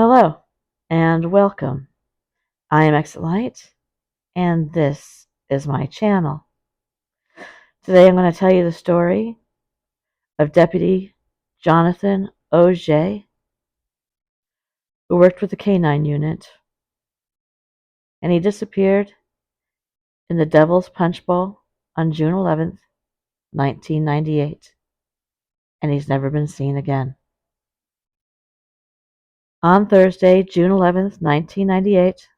Hello and welcome. I am Light, and this is my channel. Today I'm going to tell you the story of Deputy Jonathan Oujay, who worked with the K-9 unit, and he disappeared in the Devil's Punch Bowl on June 11th, 1998, and he's never been seen again. On Thursday, June 11th, 1998,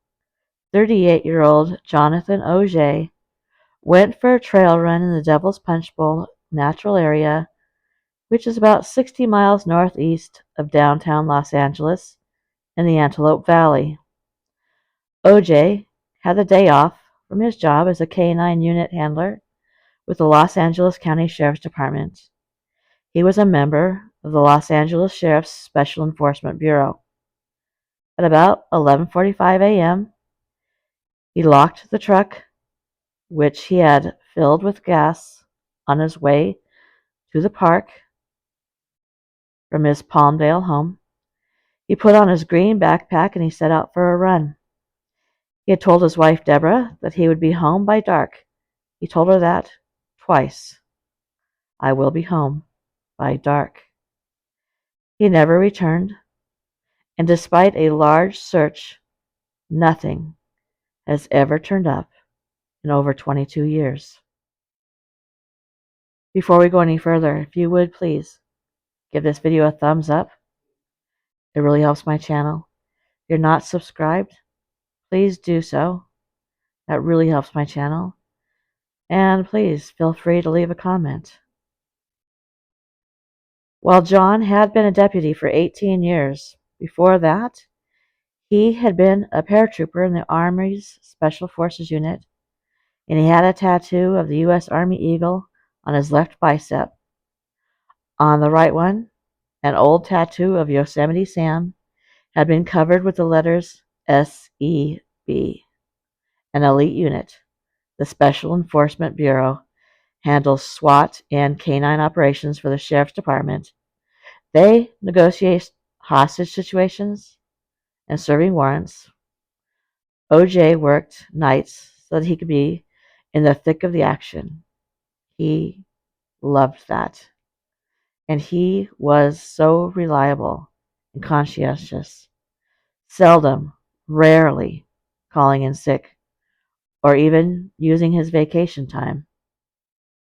38-year-old Jonathan Oujay went for a trail run in the Devil's Punch Bowl natural area, which is about 60 miles northeast of downtown Los Angeles in the Antelope Valley. Oujay had the day off from his job as a K-9 unit handler with the Los Angeles County Sheriff's Department. He was a member of the Los Angeles Sheriff's Special Enforcement Bureau. At about 11:45 a.m., he locked the truck, which he had filled with gas, on his way to the park from his Palmdale home. He put on his green backpack and he set out for a run. He had told his wife, Deborah, that he would be home by dark. He told her that twice. I will be home by dark. He never returned, and despite a large search, nothing has ever turned up in over 22 years. Before we go any further, if you would please give this video a thumbs up. It really helps my channel. If you're not subscribed, please do so. That really helps my channel. And please feel free to leave a comment. While John had been a deputy for 18 years, before that, he had been a paratrooper in the Army's Special Forces unit, and he had a tattoo of the U.S. Army Eagle on his left bicep. On the right one, an old tattoo of Yosemite Sam had been covered with the letters SEB. An elite unit, the Special Enforcement Bureau, handles SWAT and K-9 operations for the Sheriff's Department. They negotiate hostage situations and serving warrants. Oujay worked nights so that he could be in the thick of the action. He loved that. And he was so reliable and conscientious, seldom, rarely calling in sick or even using his vacation time.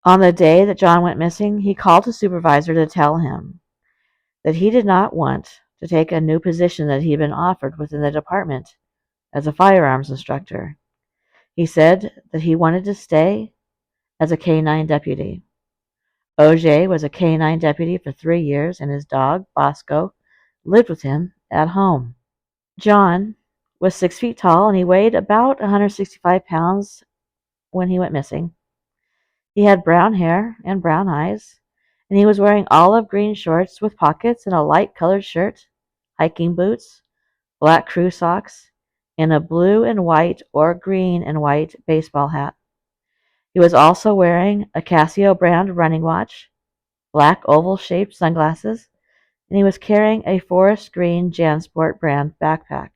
On the day that John went missing, he called his supervisor to tell him that he did not want to take a new position that he had been offered within the department as a firearms instructor. He said that he wanted to stay as a K-9 deputy. Oujay was a K-9 deputy for 3 years, and his dog, Bosco, lived with him at home. John was 6 feet tall, and he weighed about 165 pounds when he went missing. He had brown hair and brown eyes, and he was wearing olive green shorts with pockets and a light-colored shirt, hiking boots, black crew socks, and a blue and white or green and white baseball hat. He was also wearing a Casio brand running watch, black oval-shaped sunglasses, and he was carrying a forest green JanSport brand backpack.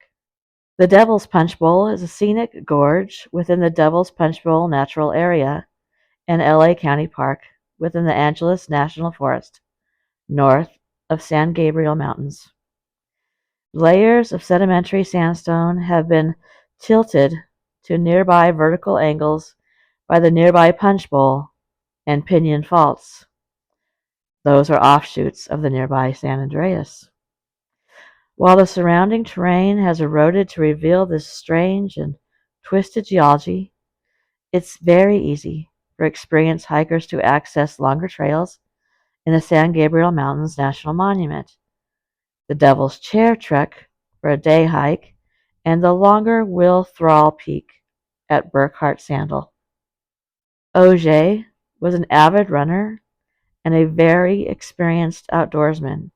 The Devil's Punch Bowl is a scenic gorge within the Devil's Punch Bowl Natural Area in LA County Park within the Angeles National Forest, north of San Gabriel Mountains. Layers of sedimentary sandstone have been tilted to nearby vertical angles by the nearby Punch Bowl and Pinion Faults. Those are offshoots of the nearby San Andreas. While the surrounding terrain has eroded to reveal this strange and twisted geology, it's very easy for experienced hikers to access longer trails in the San Gabriel Mountains National Monument, the Devil's Chair Trek for a day hike, and the longer Will Thrall Peak at Burkhart Sandal. Oujay was an avid runner and a very experienced outdoorsman.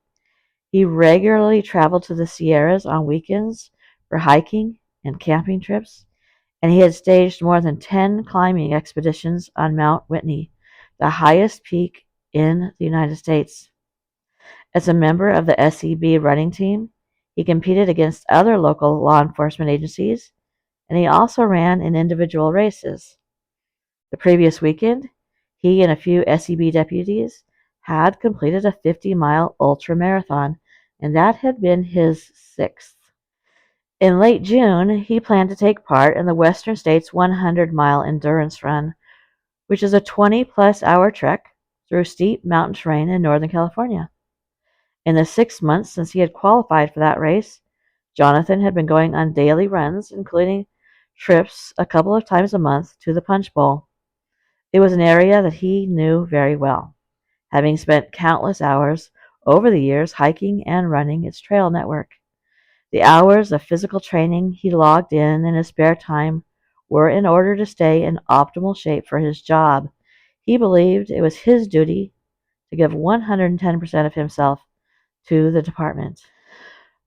He regularly traveled to the Sierras on weekends for hiking and camping trips, and he had staged more than 10 climbing expeditions on Mount Whitney, the highest peak in the United States. As a member of the SEB running team, He competed against other local law enforcement agencies, and he also ran in individual races. The previous weekend, he and a few SEB deputies had completed a 50-mile ultra marathon, and that had been his sixth. In late June, he planned to take part in the Western States 100-mile endurance run, which is a 20-plus hour trek through steep mountain terrain in Northern California. In the 6 months since he had qualified for that race, Jonathan had been going on daily runs, including trips a couple of times a month to the Punch Bowl. It was an area that he knew very well, having spent countless hours over the years hiking and running its trail network. The hours of physical training he logged in his spare time were in order to stay in optimal shape for his job. He believed it was his duty to give 110% of himself to the department.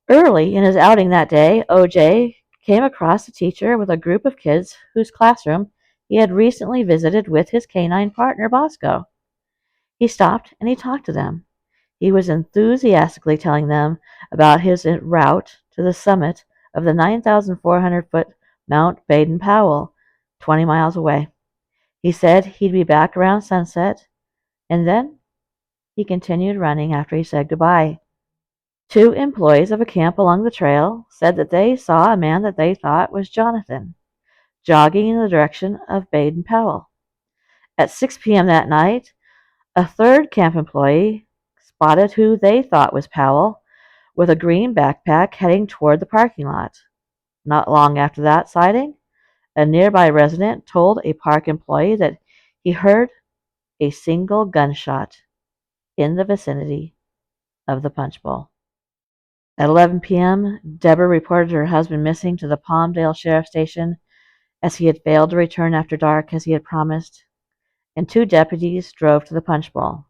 Early in his outing that day, Oujay came across a teacher with a group of kids whose classroom he had recently visited with his canine partner, Bosco. He stopped and he talked to them. He was enthusiastically telling them about his route to the summit of the 9,400-foot Mount Baden-Powell, 20 miles away. He said he'd be back around sunset, and then he continued running after he said goodbye. Two employees of a camp along the trail said that they saw a man that they thought was Jonathan, jogging in the direction of Baden-Powell. At 6 p.m. that night, a third camp employee spotted who they thought was Powell with a green backpack heading toward the parking lot. Not long after that sighting, a nearby resident told a park employee that he heard a single gunshot in the vicinity of the Punch Bowl. At 11 p.m., Deborah reported her husband missing to the Palmdale Sheriff Station as he had failed to return after dark as he had promised, and two deputies drove to the Punch Bowl.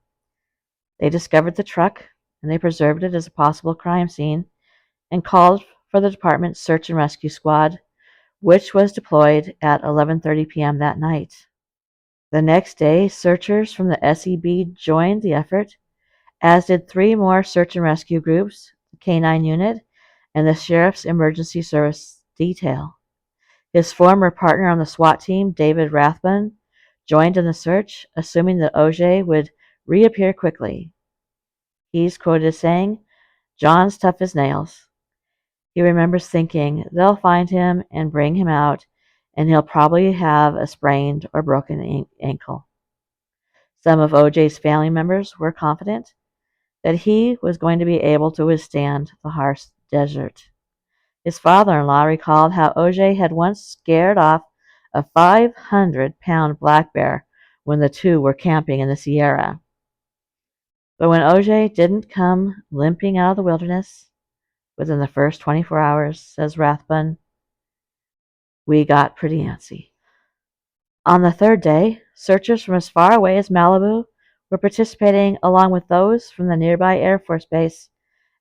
They discovered the truck, and they preserved it as a possible crime scene and called for the department's search and rescue squad, which was deployed at 11:30 p.m. that night. The next day, searchers from the SEB joined the effort, as did three more search and rescue groups, the K-9 unit, and the Sheriff's Emergency Service Detail. His former partner on the SWAT team, David Rathbun, joined in the search, assuming that Oujay would reappear quickly. He's quoted as saying, "John's tough as nails." He remembers thinking, they'll find him and bring him out, and he'll probably have a sprained or broken ankle. Some of Oujay's family members were confident that he was going to be able to withstand the harsh desert. His father-in-law recalled how Oujay had once scared off a 500-pound black bear when the two were camping in the Sierra. But when Oujay didn't come limping out of the wilderness within the first 24 hours, says Rathbun, we got pretty antsy. On the third day, searchers from as far away as Malibu were participating along with those from the nearby Air Force Base.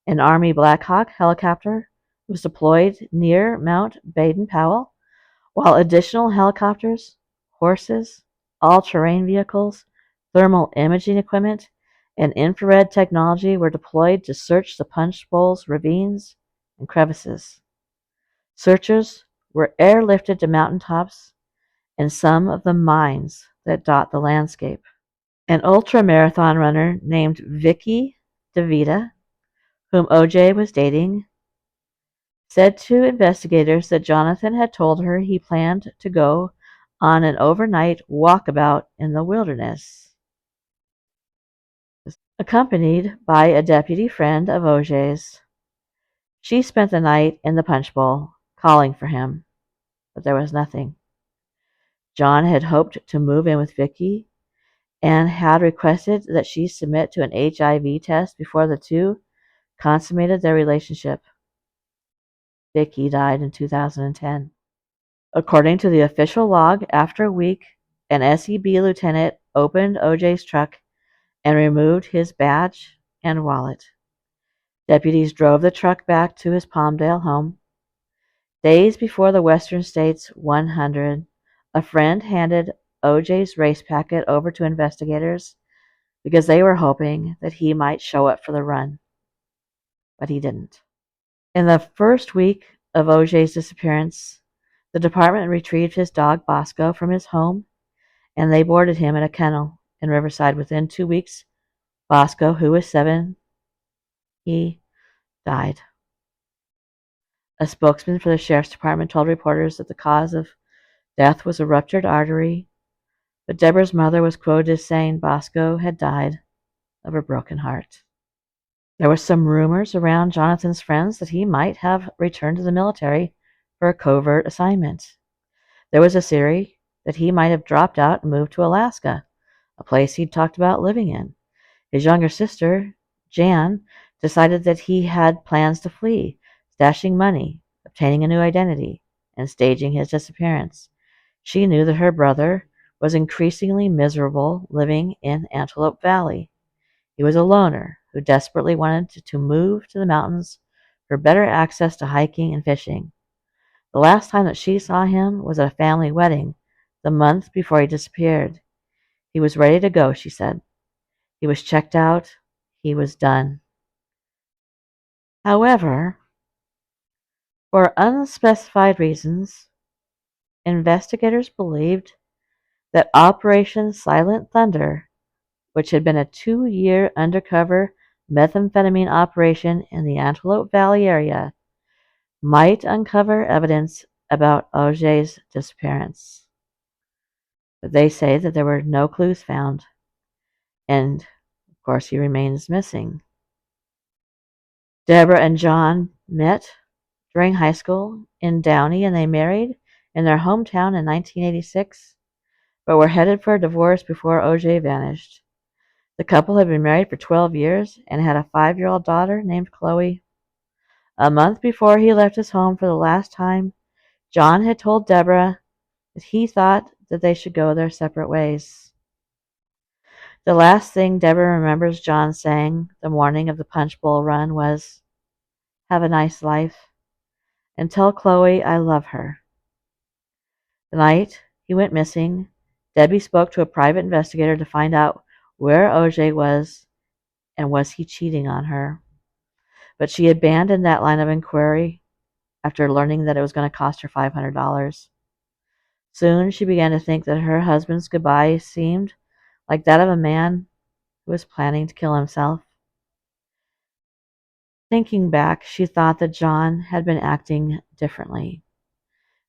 An Army Black Hawk helicopter was deployed near Mount Baden-Powell, while additional helicopters, horses, all-terrain vehicles, thermal imaging equipment, and infrared technology were deployed to search the Punch Bowl's ravines and crevices. Searchers were airlifted to mountaintops and some of the mines that dot the landscape. An ultra-marathon runner named Vicky DeVita, whom Oujay was dating, said to investigators that Jonathan had told her he planned to go on an overnight walkabout in the wilderness, accompanied by a deputy friend of Oujay's. She spent the night in the Punch Bowl, calling for him, but there was nothing. John had hoped to move in with Vicky and had requested that she submit to an HIV test before the two consummated their relationship. Vicky died in 2010. According to the official log, after a week, an SEB lieutenant opened Oujay's truck and removed his badge and wallet. Deputies drove the truck back to his Palmdale home. Days before the Western States 100, a friend handed Oujay's race packet over to investigators because they were hoping that he might show up for the run. But he didn't. In the first week of Oujay's disappearance, the department retrieved his dog Bosco from his home, and they boarded him in a kennel in Riverside. Within 2 weeks, Bosco, who was 7, he died. A spokesman for the sheriff's department told reporters that the cause of death was a ruptured artery, but Deborah's mother was quoted as saying Bosco had died of a broken heart. There were some rumors around Jonathan's friends that he might have returned to the military for a covert assignment. There was a theory that he might have dropped out and moved to Alaska, a place he'd talked about living in. His younger sister, Jan, decided that he had plans to flee, stashing money, obtaining a new identity, and staging his disappearance. She knew that her brother was increasingly miserable living in Antelope Valley. He was a loner who desperately wanted to move to the mountains for better access to hiking and fishing. The last time that she saw him was at a family wedding, the month before he disappeared. He was ready to go, she said. He was checked out. He was done. However, for unspecified reasons, investigators believed that Operation Silent Thunder, which had been a 2-year undercover methamphetamine operation in the Antelope Valley area, might uncover evidence about Oujay's disappearance. But they say that there were no clues found, and of course he remains missing. Deborah and John met during high school in Downey, and they married in their hometown in 1986, but were headed for a divorce before Oujay vanished. The couple had been married for 12 years and had a 5-year-old daughter named Chloe. A month before he left his home for the last time, John had told Deborah that he thought that they should go their separate ways. The last thing Deborah remembers John saying the morning of the Punch Bowl run was, "Have a nice life, and tell Chloe I love her." The night he went missing, Debbie spoke to a private investigator to find out where Oujay was and was he cheating on her. But she abandoned that line of inquiry after learning that it was going to cost her $500. Soon she began to think that her husband's goodbye seemed like that of a man who was planning to kill himself. Thinking back, she thought that John had been acting differently.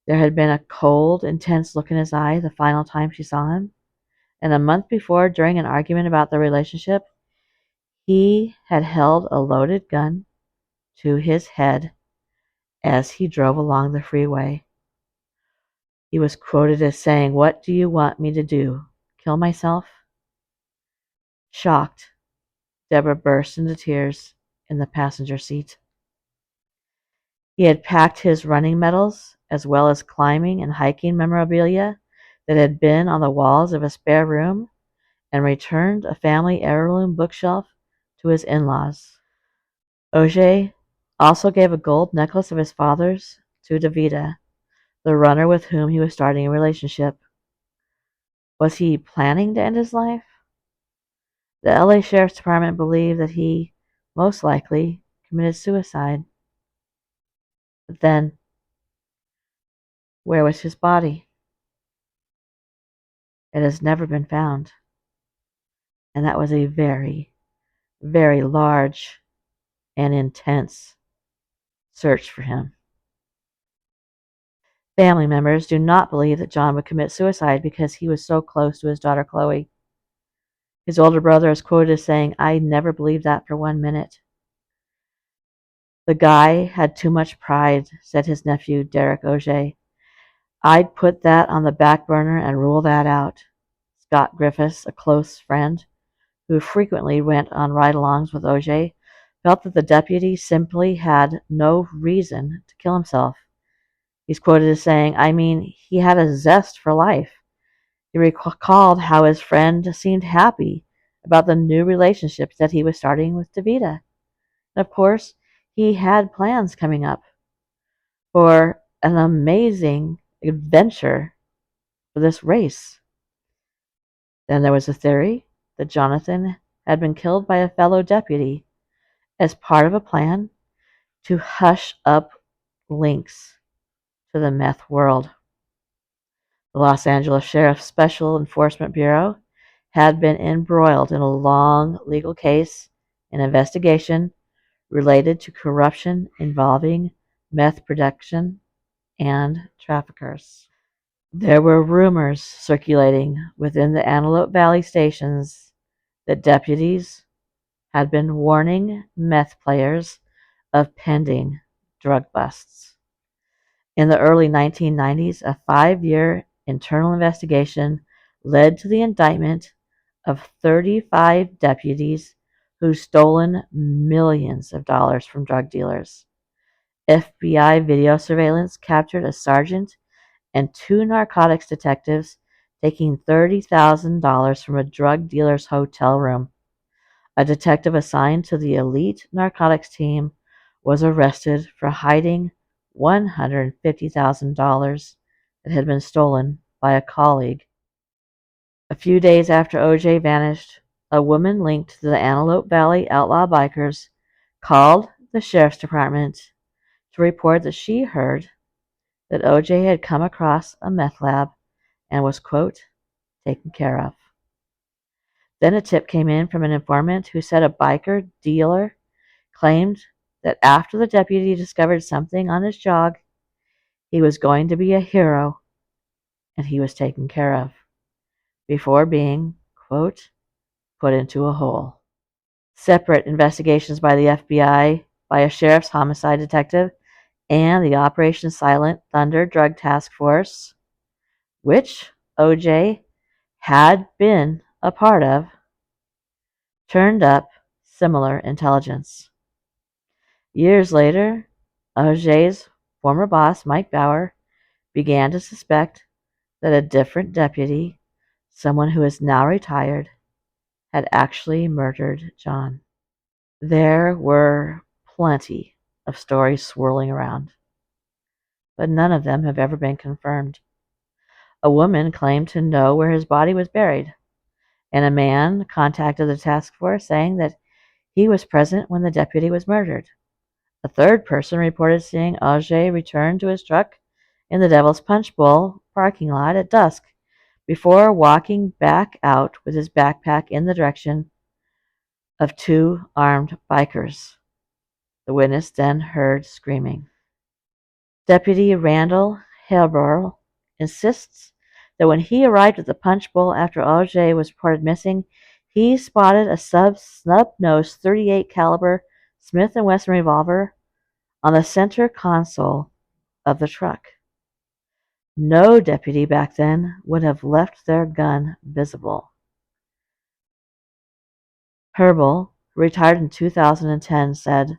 There had been a cold, intense look in his eye the final time she saw him, and a month before, during an argument about their relationship, he had held a loaded gun to his head as he drove along the freeway. He was quoted as saying, "What do you want me to do? Kill myself?" Shocked, Deborah burst into tears in the passenger seat. He had packed his running medals, as well as climbing and hiking memorabilia that had been on the walls of a spare room, and returned a family heirloom bookshelf to his in-laws. Oujay also gave a gold necklace of his father's to Davida, the runner with whom he was starting a relationship. Was he planning to end his life? The LA Sheriff's Department believed that he, most likely, committed suicide. But then, where was his body? It has never been found. And that was a very, very large and intense search for him. Family members do not believe that John would commit suicide because he was so close to his daughter Chloe. His older brother is quoted as saying, "I never believed that for 1 minute." "The guy had too much pride," said his nephew Derek Oujay. "I'd put that on the back burner and rule that out." Scott Griffiths, a close friend who frequently went on ride-alongs with Oujay, felt that the deputy simply had no reason to kill himself. He's quoted as saying, "I mean, he had a zest for life." He recalled how his friend seemed happy about the new relationship that he was starting with Davida. And of course, he had plans coming up for an amazing adventure for this race. Then there was a theory that Jonathan had been killed by a fellow deputy as part of a plan to hush up links to the meth world. The Los Angeles Sheriff's Special Enforcement Bureau had been embroiled in a long legal case and investigation related to corruption involving meth production and traffickers. There were rumors circulating within the Antelope Valley stations that deputies had been warning meth players of pending drug busts. In the early 1990s, a 5-year internal investigation led to the indictment of 35 deputies who stolen millions of dollars from drug dealers. FBI video surveillance captured a sergeant and 2 narcotics detectives taking $30,000 from a drug dealer's hotel room. A detective assigned to the elite narcotics team was arrested for hiding $150,000 that had been stolen by a colleague. A few days after Oujay vanished, a woman linked to the Antelope Valley outlaw bikers called the sheriff's department to report that she heard that Oujay had come across a meth lab and was, quote, taken care of. Then a tip came in from an informant who said a biker dealer claimed that after the deputy discovered something on his jog, he was going to be a hero and he was taken care of before being, quote, put into a hole. Separate investigations by the FBI, by a sheriff's homicide detective, and the Operation Silent Thunder Drug Task Force, which Oujay had been a part of, turned up similar intelligence. Years later, Oujay's former boss, Mike Bauer, began to suspect that a different deputy, someone who is now retired, had actually murdered John. There were plenty of stories swirling around, but none of them have ever been confirmed. A woman claimed to know where his body was buried, and a man contacted the task force saying that he was present when the deputy was murdered. A third person reported seeing Oujay return to his truck in the Devil's Punch Bowl parking lot at dusk before walking back out with his backpack in the direction of 2 armed bikers. The witness then heard screaming. Deputy Randall Haleborough insists that when he arrived at the Punch Bowl after Oujay was reported missing, he spotted a snub-nosed 38 caliber Smith & Wesson revolver on the center console of the truck. No deputy back then would have left their gun visible. Herbal, who retired in 2010, said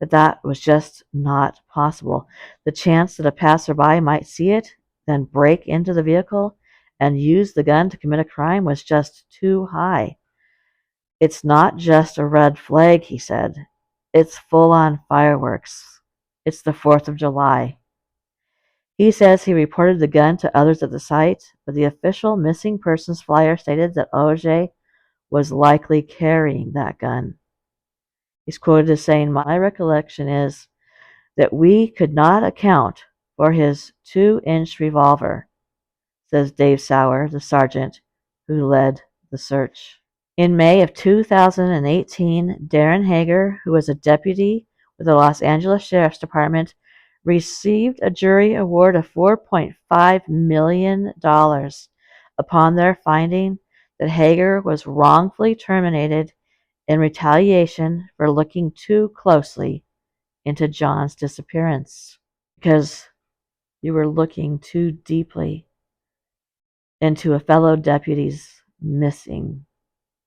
that was just not possible. The chance that a passerby might see it, then break into the vehicle and use the gun to commit a crime was just too high. It's not just a red flag, he said. It's full-on fireworks. It's the 4th of July. He says he reported the gun to others at the site, but the official missing persons flyer stated that Oujay was likely carrying that gun. He's quoted as saying, "My recollection is that we could not account for his 2-inch revolver," says Dave Sauer, the sergeant who led the search. In May of 2018, Darren Hager, who was a deputy with the Los Angeles Sheriff's Department, received a jury award of $4.5 million upon their finding that Hager was wrongfully terminated in retaliation for looking too closely into John's disappearance. Because you were looking too deeply into a fellow deputy's missing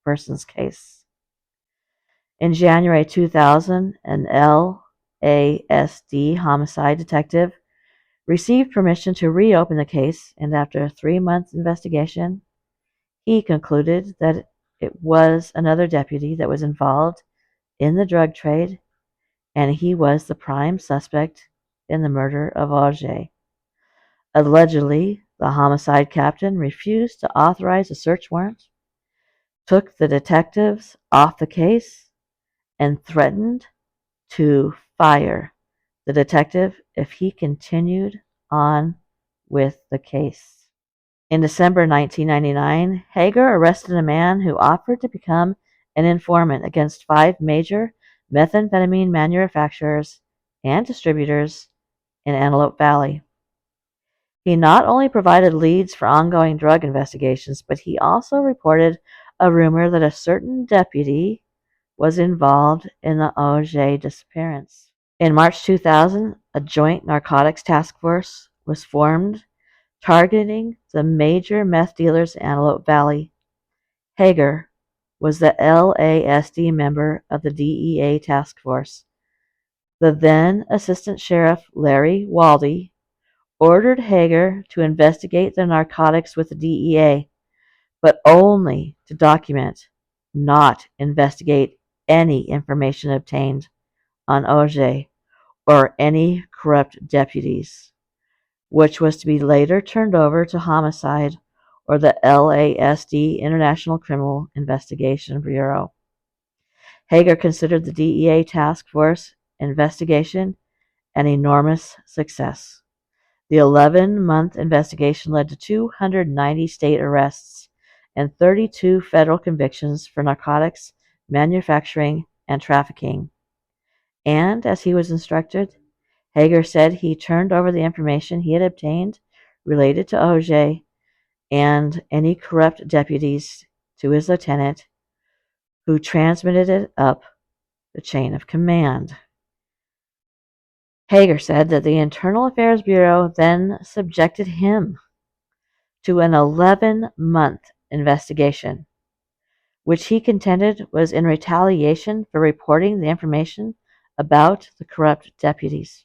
person's case. In January 2000, an LASD homicide detective received permission to reopen the case, and after a 3-month investigation, he concluded that it was another deputy that was involved in the drug trade, and he was the prime suspect in the murder of Oujay. Allegedly, the homicide captain refused to authorize a search warrant, took the detectives off the case, and threatened to fire the detective if he continued on with the case. In December 1999, Hager arrested a man who offered to become an informant against 5 major methamphetamine manufacturers and distributors in Antelope Valley. He not only provided leads for ongoing drug investigations, but he also reported a rumor that a certain deputy was involved in the Oujay disappearance. In March 2000, a joint narcotics task force was formed targeting the major meth dealers in Antelope Valley. Hager was the LASD member of the DEA task force. The then Assistant Sheriff Larry Waldy ordered Hager to investigate the narcotics with the DEA, but only to document, not investigate any information obtained on Oujay or any corrupt deputies, which was to be later turned over to Homicide or the LASD International Criminal Investigation Bureau. Hager considered the DEA task force investigation an enormous success. The 11-month investigation led to 290 state arrests and 32 federal convictions for narcotics, manufacturing, and trafficking. And, as he was instructed, Hager said he turned over the information he had obtained related to Oujay and any corrupt deputies to his lieutenant, who transmitted it up the chain of command. Hager said that the Internal Affairs Bureau then subjected him to an 11-month investigation, which he contended was in retaliation for reporting the information about the corrupt deputies.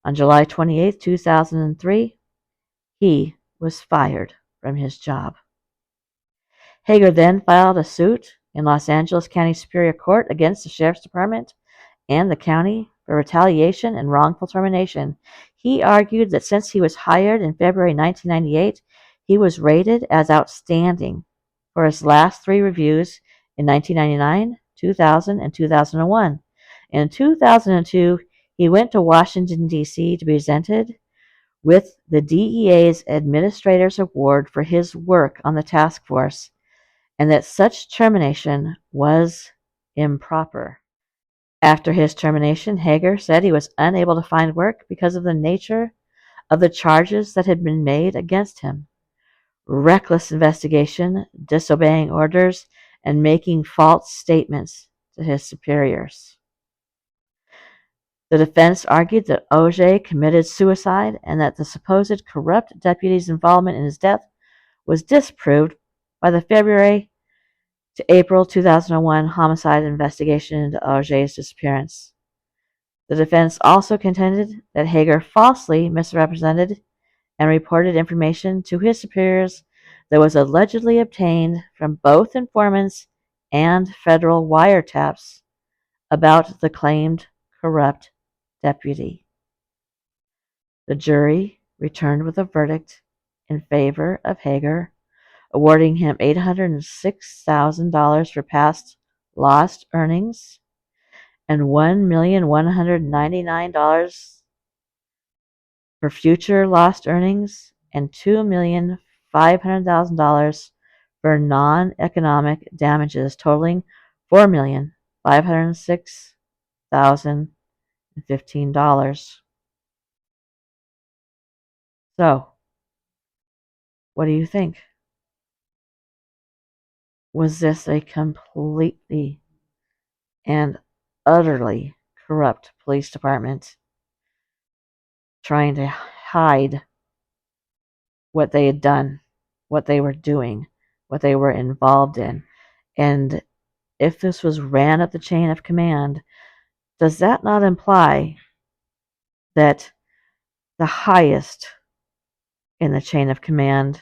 On July 28, 2003, he was fired from his job. Hager then filed a suit in Los Angeles County Superior Court against the Sheriff's Department and the county for retaliation and wrongful termination. He argued that since he was hired in February 1998, he was rated as outstanding for his last 3 reviews in 1999, 2000, and 2001. In 2002, he went to Washington, D.C. to be presented with the DEA's Administrator's Award for his work on the task force, and that such termination was improper. After his termination, Hager said he was unable to find work because of the nature of the charges that had been made against him: reckless investigation, disobeying orders, and making false statements to his superiors. The defense argued that Oujay committed suicide and that the supposed corrupt deputy's involvement in his death was disproved by the February to April 2001 homicide investigation into Oujay's disappearance. The defense also contended that Hager falsely misrepresented and reported information to his superiors that was allegedly obtained from both informants and federal wiretaps about the claimed corrupt deputy. The jury returned with a verdict in favor of Hager, awarding him $806,000 for past lost earnings and $1,199,000 for future lost earnings and $2,500,000 for non-economic damages, totaling $4,506,015. So, what do you think? Was this a completely and utterly corrupt police department trying to hide what they had done, what they were doing, what they were involved in? And if this was ran up the chain of command, does that not imply that the highest in the chain of command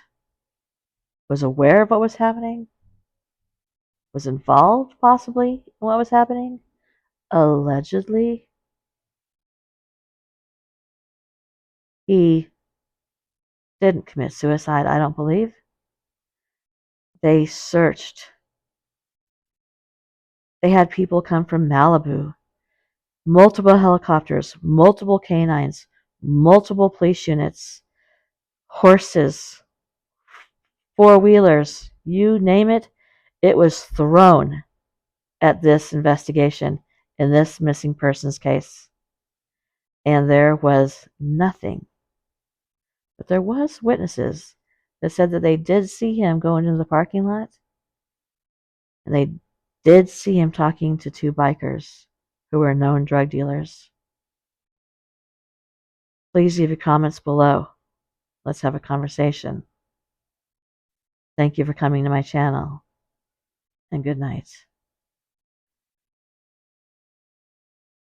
was aware of what was happening, was involved possibly in what was happening, allegedly? He didn't commit suicide, I don't believe. They searched. They had people come from Malibu multiple helicopters, multiple canines, multiple police units, horses, four-wheelers, you name it, it was thrown at this investigation in this missing persons case. And there was nothing. But there was witnesses that said that they did see him going into the parking lot, and they did see him talking to two bikers who were known drug dealers. Please leave your comments below. Let's have a conversation. Thank you for coming to my channel, and good night.